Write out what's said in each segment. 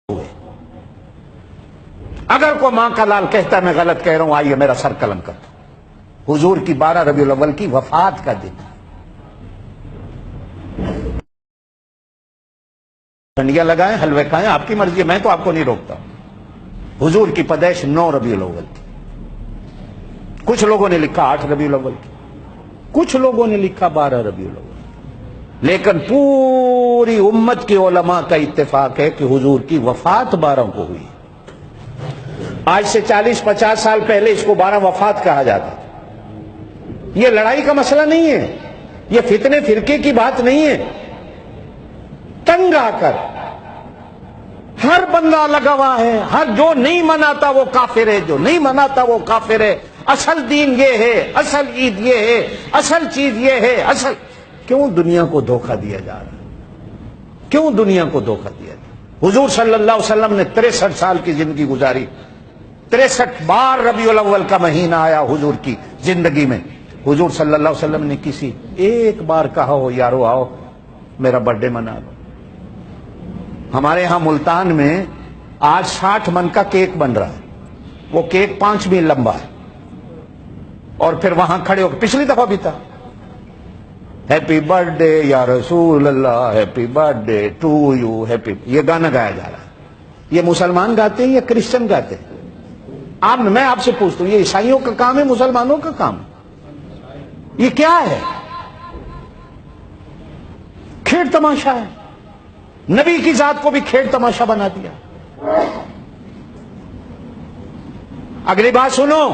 ہوئے۔ اگر کوئی ماں کا لال کہتا ہے میں غلط کہہ رہا ہوں، آئیے میرا سر قلم کر دو۔ حضور کی 12 ربیع الاول کی وفات کا دن، ٹھنڈیاں لگائیں، حلوے کھائیں، آپ کی مرضی ہے، میں تو آپ کو نہیں روکتا۔ حضور کی پیدائش 9 ربیع الاول کی، کچھ لوگوں نے لکھا 8 ربیع الاول کی، کچھ لوگوں نے لکھا 12 ربیع الاول، لیکن پوری امت کے علماء کا اتفاق ہے کہ حضور کی وفات 12 کو ہوئی۔ آج سے 40-50 سال پہلے اس کو 12 وفات کہا جاتا تھا۔ یہ لڑائی کا مسئلہ نہیں ہے، یہ فتنے فرقے کی بات نہیں ہے۔ تنگ آ کر ہر بندہ لگا ہوا ہے، ہر جو نہیں مناتا وہ کافر ہے، جو نہیں مناتا وہ کافر ہے، اصل دین یہ ہے، اصل عید یہ ہے، اصل چیز یہ ہے، اصل۔ کیوں دنیا کو دھوکہ دیا جا رہا ہے؟ کیوں دنیا کو دھوکہ دیا جا رہا ہے؟ حضور صلی اللہ علیہ وسلم نے 63 سال کی زندگی گزاری، 63 بار ربیع الاول کا مہینہ آیا حضور کی زندگی میں۔ حضور صلی اللہ علیہ وسلم نے کسی ایک بار کہا ہو یارو آؤ میرا برتھ ڈے منا لو؟ ہمارے ہاں ملتان میں آج 60 من کا کیک بن رہا ہے، وہ کیک 5 میل لمبا ہے، اور پھر وہاں کھڑے ہو کے پچھلی دفعہ بھی تھا، ہیپی برتھ ڈے یا رسول اللہ، happy birthday to you, happy, یہ گانا گایا جا رہا ہے۔ یہ مسلمان گاتے ہیں یا کرسچن گاتے ہیں؟ میں آپ سے پوچھتا ہوں، یہ عیسائیوں کا کام ہے مسلمانوں کا کام ہے؟ یہ کیا ہے؟ کھیڑ تماشا ہے، نبی کی ذات کو بھی کھیڑ تماشا بنا دیا۔ اگلی بات سنو،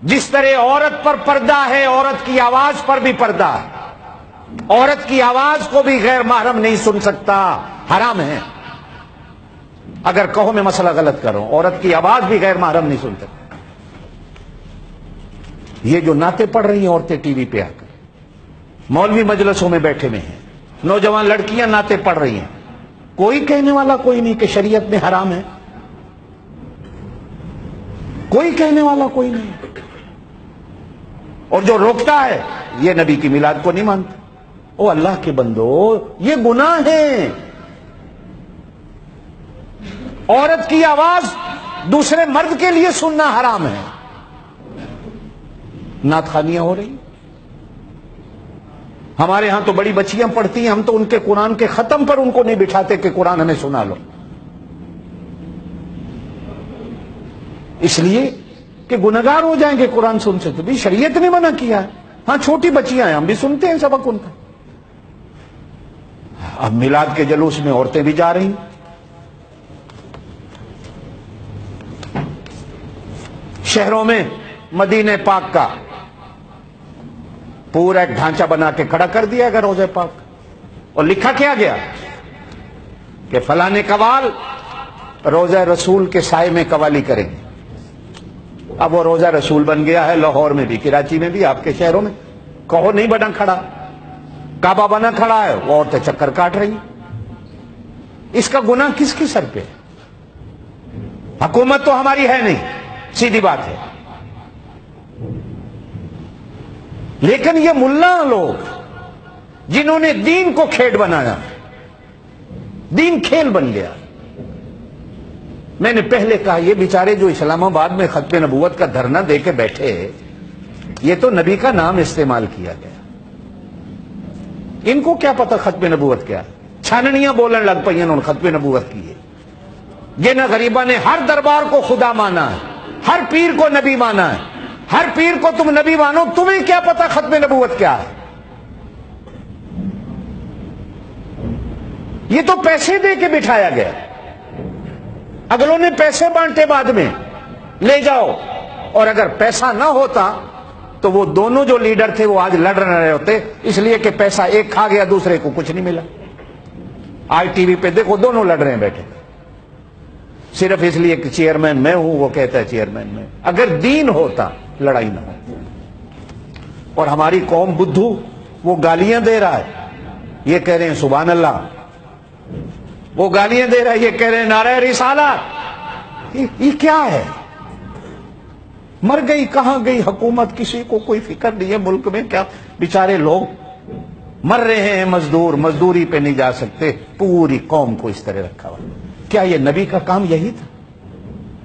جس طرح عورت پر پردہ ہے، عورت کی آواز پر بھی پردہ ہے۔ عورت کی آواز کو بھی غیر محرم نہیں سن سکتا، حرام ہے۔ اگر کہو میں مسئلہ غلط کر رہا ہوں، عورت کی آواز بھی غیر محرم نہیں سن سکتا۔ یہ جو نعتیں پڑھ رہی ہیں عورتیں ٹی وی پہ آ کر، مولوی مجلسوں میں بیٹھے ہوئے ہیں، نوجوان لڑکیاں نعتیں پڑھ رہی ہیں، کوئی کہنے والا کوئی نہیں کہ شریعت میں حرام ہے، کوئی کہنے والا کوئی نہیں۔ اور جو روکتا ہے یہ نبی کی میلاد کو نہیں مانتا۔ او اللہ کے بندو، یہ گناہ ہے۔ عورت کی آواز دوسرے مرد کے لیے سننا حرام ہے۔ نعت خوانیاں ہو رہی، ہمارے ہاں تو بڑی بچیاں پڑھتی ہیں، ہم تو ان کے قرآن کے ختم پر ان کو نہیں بٹھاتے کہ قرآن ہمیں سنا لو، اس لیے کہ گنہگار ہو جائیں گے قرآن سن سے۔ تو بھی شریعت نے منع کیا ہے۔ ہاں چھوٹی بچیاں ہیں، ہم بھی سنتے ہیں سبق ان کا۔ اب میلاد کے جلوس میں عورتیں بھی جا رہی ہیں۔ شہروں میں مدینہ پاک کا پورا ایک ڈھانچہ بنا کے کھڑا کر دیا گیا روضہ پاک، اور لکھا کیا گیا کہ فلاں قوال روضہ رسول کے سائے میں قوالی کریں گے۔ اب وہ روضہ رسول بن گیا ہے، لاہور میں بھی، کراچی میں بھی، آپ کے شہروں میں۔ کہو نہیں بنا کھڑا، کعبہ بنا کھڑا ہے، وہ عورتیں چکر کاٹ رہی ہیں۔ اس کا گناہ کس کی سر پہ؟ حکومت تو ہماری ہے نہیں، سیدھی بات ہے، لیکن یہ ملا لوگ جنہوں نے دین کو کھیل بنایا، دین کھیل بن گیا۔ میں نے پہلے کہا یہ بیچارے جو اسلام آباد میں ختم نبوت کا دھرنا دے کے بیٹھے، یہ تو نبی کا نام استعمال کیا گیا، ان کو کیا پتا ختم نبوت کیا؟ چھاننیاں بولن لگ پئی انہوں نے ختم نبوت کی ہے۔ جن غریباں نے ہر دربار کو خدا مانا ہے، ہر پیر کو نبی مانا ہے، ہر پیر کو تم نبی مانو، تمہیں کیا پتا ختم نبوت کیا ہے؟ یہ تو پیسے دے کے بٹھایا گیا، اگلوں نے پیسے بانٹے بعد میں، لے جاؤ۔ اور اگر پیسہ نہ ہوتا تو وہ دونوں جو لیڈر تھے وہ آج لڑ رہے ہوتے، اس لیے کہ پیسہ ایک کھا گیا، دوسرے کو کچھ نہیں ملا۔ آج ٹی وی پہ دیکھو دونوں لڑ رہے ہیں بیٹھے، صرف اس لیے کہ چیئرمین میں ہوں، وہ کہتا ہے چیئرمین میں۔ اگر دین ہوتا لڑائی نہ ہوتی۔ اور ہماری قوم بدھو، وہ گالیاں دے رہا ہے، یہ کہہ رہے ہیں سبحان اللہ، وہ گالیاں دے رہا ہے، یہ کہہ رہے ہیں نعرہ رسالت۔ یہ کیا ہے؟ مر گئی کہاں گئی حکومت؟ کسی کو کوئی فکر نہیں ہے ملک میں، کیا بیچارے لوگ مر رہے ہیں، مزدور مزدوری پہ نہیں جا سکتے، پوری قوم کو اس طرح رکھا ہوا۔ کیا یہ نبی کا کام یہی تھا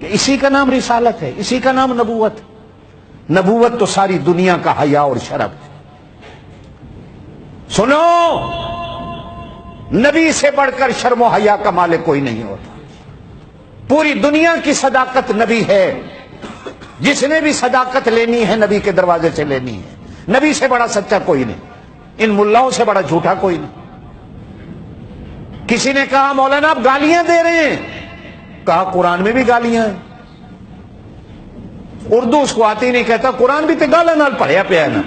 کہ اسی کا نام رسالت ہے، اسی کا نام نبوت ہے؟ نبوت تو ساری دنیا کا حیا اور شرف ہے۔ سنو، نبی سے بڑھ کر شرم و حیا کا مالک کوئی نہیں ہوتا۔ پوری دنیا کی صداقت نبی ہے، جس نے بھی صداقت لینی ہے نبی کے دروازے سے لینی ہے۔ نبی سے بڑا سچا کوئی نہیں، ان ملاؤں سے بڑا جھوٹا کوئی نہیں۔ کسی نے کہا مولانا آپ گالیاں دے رہے ہیں، کہا قرآن میں بھی گالیاں ہیں۔ اردو اس کو آتی نہیں، کہتا قرآن بھی تے گالا نال پڑھیا پیا ہے نا۔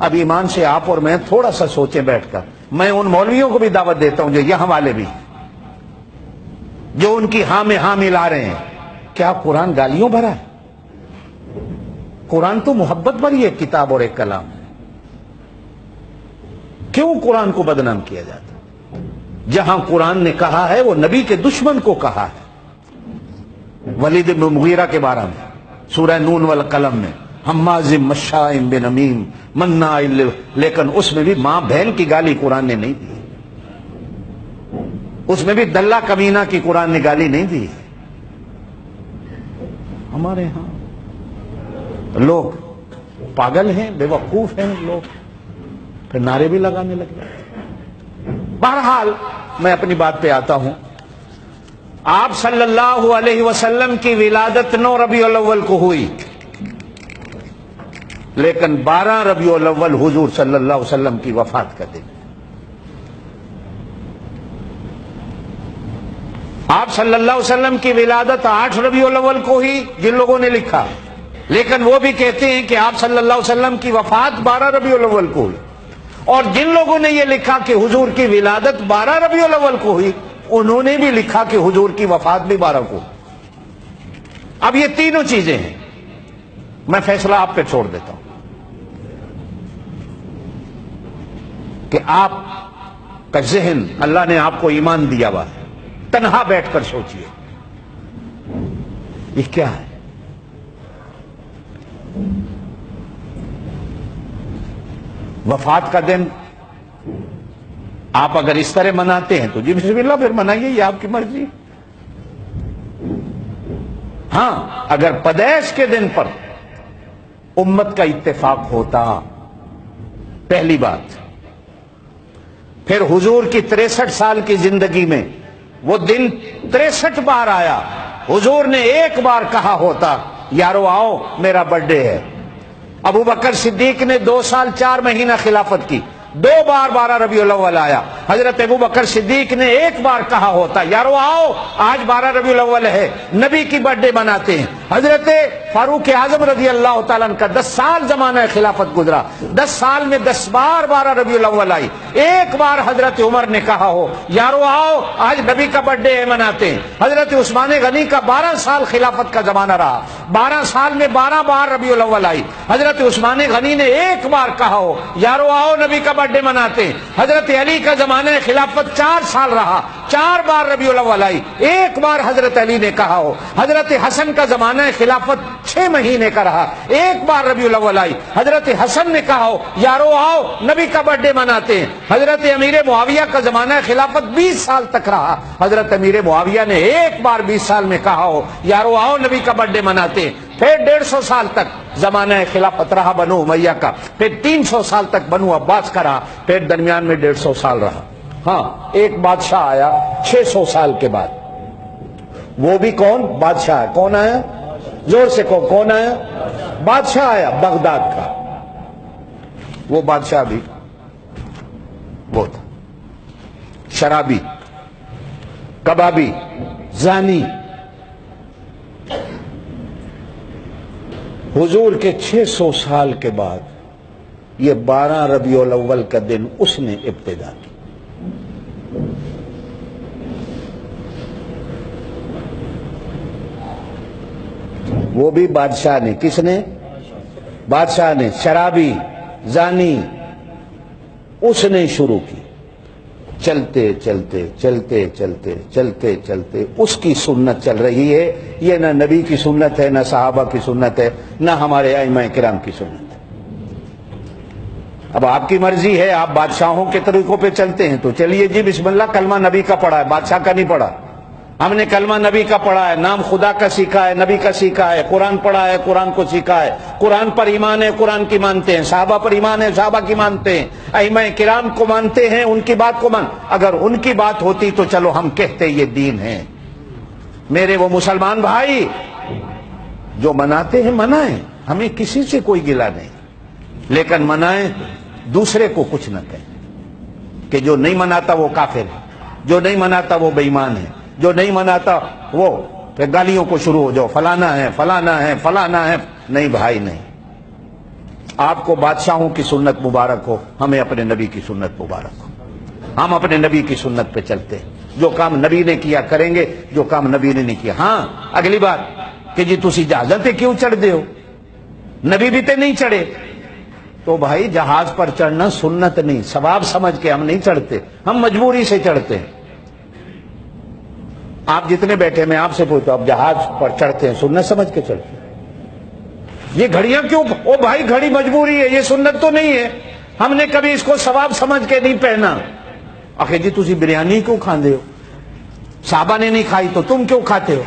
اب ایمان سے آپ اور میں تھوڑا سا سوچیں بیٹھ کر، میں ان مولویوں کو بھی دعوت دیتا ہوں جو یہاں والے بھی، جو ان کی ہاں میں ہاں ملا رہے ہیں، کیا قرآن گالیوں بھرا ہے؟ قرآن تو محبت بھری ایک کتاب اور ایک کلام ہے۔ کیوں قرآن کو بدنام کیا جاتا؟ جہاں قرآن نے کہا ہے وہ نبی کے دشمن کو کہا ہے۔ ولید بن مغیرہ کے بارے میں سورہ نون والقلم میں، حماز مشاء بنمیم مناع، لیکن اس میں بھی ماں بہن کی گالی قرآن نے نہیں دی، اس میں بھی دلہ کمینہ کی قرآن نے گالی نہیں دی۔ ہمارے ہاں لوگ پاگل ہیں، بے وقوف ہیں لوگ، پھر نعرے بھی لگانے لگ جاتے۔ بہرحال میں اپنی بات پہ آتا ہوں۔ آپ صلی اللہ علیہ وسلم کی ولادت 9 ربیع الاول کو ہوئی، لیکن 12 ربیع الاول حضور صلی اللہ علیہ وسلم کی وفات کا دن۔ آپ صلی اللہ علیہ وسلم کی ولادت 8 ربیع الاول کو ہی جن لوگوں نے لکھا، لیکن وہ بھی کہتے ہیں کہ آپ صلی اللہ علیہ وسلم کی وفات 12 ربیع الاول کو ہوئی، اور جن لوگوں نے یہ لکھا کہ حضور کی ولادت 12 ربیع الاول کو ہوئی، انہوں نے بھی لکھا کہ حضور کی وفات بھی 12 کو۔ اب یہ تینوں چیزیں ہیں، میں فیصلہ آپ پہ چھوڑ دیتا ہوں کہ آپ کا ذہن، اللہ نے آپ کو ایمان دیا ہوا ہے، تنہا بیٹھ کر سوچئے یہ کیا ہے؟ وفات کا دن آپ اگر اس طرح مناتے ہیں تو جی بسم اللہ، پھر منائیے، یہ آپ کی مرضی۔ ہاں، اگر پیدائش کے دن پر امت کا اتفاق ہوتا، پہلی بات، پھر حضور کی 63 سال کی زندگی میں وہ دن 63 بار آیا، حضور نے ایک بار کہا ہوتا یارو آؤ میرا برتھ ڈے ہے۔ ابو بکر صدیق نے 2 سال 4 مہینہ خلافت کی، 2 بار 12 ربیع الاول آیا۔ حضرت ابو بکر صدیق نے ایک بار کہا ہوتا یارو آؤ آج 12 ربیع الاول ہے، نبی کی برتھ ڈے مناتے ہیں۔ حضرت فاروق اعظم رضی اللہ تعالیٰ عنہ کا 10 سال زمانہ خلافت گزرا، 10 سال میں 10 بار 12 ربیع الاول آئی، ایک بار حضرت عمر نے کہا ہو یارو آؤ آج نبی کا برتھ ڈے ہے مناتے ہیں۔ حضرت عثمان غنی کا 12 سال خلافت کا زمانہ رہا، 12 سال میں 12 بار ربیع الاول آئی، حضرت عثمان غنی نے ایک بار کہا ہو یارو آؤ نبی کا برتھ ڈے مناتے ہیں۔ حضرت علی کا زمانہ خلافت 4 سال رہا، 4 بار ربیع الاول آئی، ایک بار حضرت علی نے کہا ہو۔ حضرت حسن کا زمانہ خلافت 6 مہینے کا رہا، ایک بار ربیع الاول آئی، حضرت حسن نے کہا ہو یارو آؤ نبی کا برتھ ڈے مناتے ہیں۔ حضرت امیر معاویہ کا زمانہ خلافت 20 سال تک رہا، حضرت امیر معاویہ نے ایک بار 20 سال میں کہا ہو یارو آؤ نبی کا برتھ ڈے مناتے ہیں۔ پھر 150 سال تک زمانہ خلافت رہا بنو امیہ کا، پھر 300 سال تک بنو عباس کا رہا، پھر درمیان میں 150 سال رہا۔ ہاں، ایک بادشاہ آیا 600 سال کے بعد، وہ بھی کون؟ بادشاہ ہے۔ کون آیا؟ زور سے کون آیا؟ بادشاہ آیا بغداد کا۔ وہ بادشاہ بھی وہ تھا شرابی، کبابی، زانی۔ حضور کے 600 سال کے بعد یہ 12 ربیع الاول کا دن اس نے ابتدا کی۔ وہ بھی بادشاہ نے، کس نے؟ بادشاہ نے، شرابی، زانی، اس نے شروع کی۔ چلتے چلتے چلتے چلتے چلتے چلتے اس کی سنت چل رہی ہے۔ یہ نہ نبی کی سنت ہے، نہ صحابہ کی سنت ہے، نہ ہمارے ائمہ کرام کی سنت ہے۔ اب آپ کی مرضی ہے، آپ بادشاہوں کے طریقوں پہ چلتے ہیں تو چلیے جی بسم اللہ، کلمہ نبی کا پڑھا ہے، بادشاہ کا نہیں پڑھا. ہم نے کلمہ نبی کا پڑھا ہے، نام خدا کا سیکھا ہے، نبی کا سیکھا ہے، قرآن پڑھا ہے، قرآن کو سیکھا ہے، قرآن پر ایمان ہے، قرآن کی مانتے ہیں، صحابہ پر ایمان ہے، صحابہ کی مانتے ہیں، ائمہ کرام کو مانتے ہیں، ان کی بات کو اگر ان کی بات ہوتی تو چلو ہم کہتے یہ دین ہے. میرے وہ مسلمان بھائی جو مناتے ہیں منائیں، ہمیں کسی سے کوئی گلہ نہیں، لیکن منائیں، دوسرے کو کچھ نہ کہیں کہ جو نہیں مناتا وہ کافر ہے، جو نہیں مناتا وہ بے ایمان ہے، جو نہیں مناتا وہ پھر گالیوں کو شروع ہو جاؤ، فلانا ہے فلانا ہے فلانا ہے. نہیں بھائی نہیں، آپ کو بادشاہوں کی سنت مبارک ہو، ہمیں اپنے نبی کی سنت مبارک ہو. ہم اپنے نبی کی سنت پہ چلتے ہیں، جو کام نبی نے کیا کریں گے، جو کام نبی نے نہیں کیا. ہاں اگلی بات کہ جی تسی جہازاں تے کیوں چڑھ دے ہو، نبی بھی تے نہیں چڑھے. تو بھائی جہاز پر چڑھنا سنت نہیں، ثواب سمجھ کے ہم نہیں چڑھتے، ہم مجبوری سے چڑھتے ہیں. آپ جتنے بیٹھے میں آپ سے پوچھتا ہوں، آپ جہاز پر چڑھتے ہیں سنت سمجھ کے چڑھتے ہیں. یہ گھڑیاں کیوں؟ او بھائی گھڑی مجبوری ہے، یہ سنت تو نہیں ہے. ہم نے کبھی اس کو ثواب سمجھ کے نہیں پہنا. آخر جی تسی بریانی کیوں کھاندے ہو، صحابہ نے نہیں کھائی تو تم کیوں کھاتے ہو؟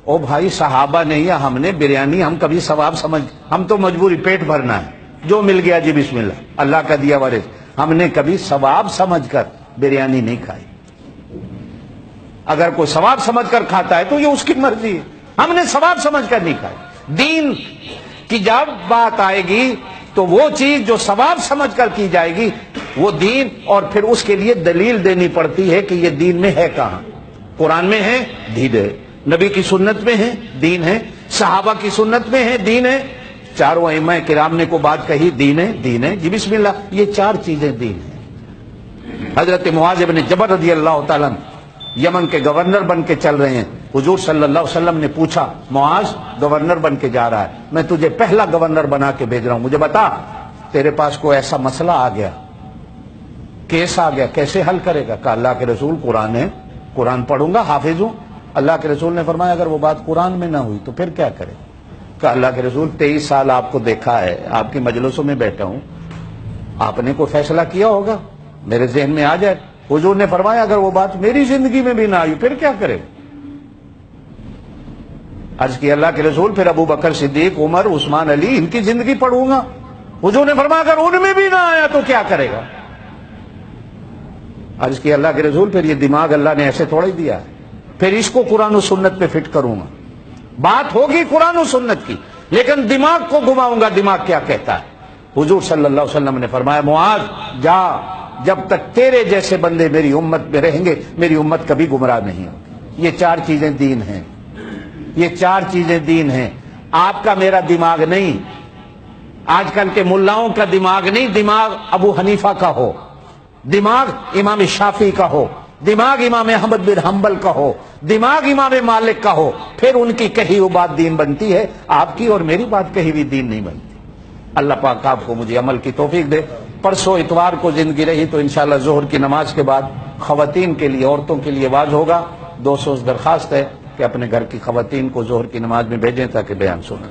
او بھائی صحابہ نے یا ہم نے بریانی ہم کبھی ثواب سمجھ، ہم تو مجبوری پیٹ بھرنا ہے، جو مل گیا جی بسم اللہ، اللہ کا دیا ہوا رزق. ہم نے کبھی ثواب سمجھ کر بریانی نہیں کھائی. اگر کوئی ثواب سمجھ کر کھاتا ہے تو یہ اس کی مرضی ہے، ہم نے ثواب سمجھ کر نہیں کھائی. دین کی جب بات آئے گی تو وہ چیز جو ثواب سمجھ کر کی جائے گی وہ دین، اور پھر اس کے لیے دلیل دینی پڑتی ہے کہ یہ دین میں ہے کہاں. قرآن میں ہے دین ہے، نبی کی سنت میں ہے دین ہے، صحابہ کی سنت میں ہے دین ہے، چاروں ائمہ کرام نے کو بات کہی دین ہے دین ہے جی بسم اللہ. یہ چار چیزیں دین ہیں. حضرت معاذ بن جبل رضی اللہ تعالیٰ یمن کے گورنر بن کے چل رہے ہیں. حضور صلی اللہ علیہ وسلم نے پوچھا معاذ گورنر بن کے جا رہا ہے، میں تجھے پہلا گورنر بنا کے بھیج رہا ہوں، مجھے بتا تیرے پاس کوئی ایسا مسئلہ آ گیا، کیس آ گیا، کیسے حل کرے گا؟ کہا اللہ کے رسول قرآن ہے، قرآن پڑھوں گا، حافظ ہوں. اللہ کے رسول نے فرمایا اگر وہ بات قرآن میں نہ ہوئی تو پھر کیا کرے؟ کہا اللہ کے رسول 23 سال آپ کو دیکھا ہے، آپ کی مجلسوں میں بیٹھا ہوں، آپ نے کوئی فیصلہ کیا ہوگا میرے ذہن میں آ جائے. حضور نے فرمایا اگر وہ بات میری زندگی میں بھی نہ آئی پھر کیا کرے؟ عرض کی اللہ کے رسول پھر ابو بکر صدیق، عمر، عثمان، علی، ان کی زندگی پڑھوں گا. حضور نے فرمایا اگر ان میں بھی نہ آیا تو کیا کرے گا؟ عرض کی اللہ کے رسول پھر یہ دماغ اللہ نے ایسے تھوڑا ہی دیا ہے، پھر اس کو قرآن و سنت پہ فٹ کروں گا. بات ہوگی قرآن و سنت کی لیکن دماغ کو گھماؤں گا، دماغ کیا کہتا ہے. حضور صلی اللہ علیہ وسلم نے فرمایا معاذ جا، جب تک تیرے جیسے بندے میری امت میں رہیں گے میری امت کبھی گمراہ نہیں ہوگی. یہ چار چیزیں دین ہیں، یہ چار چیزیں دین ہیں. آپ کا میرا دماغ نہیں، آج کل کے ملاؤں کا دماغ نہیں. دماغ ابو حنیفہ کا ہو، دماغ امام شافعی کا ہو، دماغ امام احمد بن حنبل کا ہو، دماغ امام مالک کا ہو، پھر ان کی کہی ہوئی بات دین بنتی ہے. آپ کی اور میری بات کہی ہوئی دین نہیں بنتی. اللہ پاک آپ کو مجھے عمل کی توفیق دے. پرسوں اتوار کو زندگی رہی تو انشاءاللہ ظہر کی نماز کے بعد خواتین کے لیے، عورتوں کے لیے واز ہوگا. 200 درخواست ہے کہ اپنے گھر کی خواتین کو ظہر کی نماز میں بھیجیں تاکہ بیان سنیں.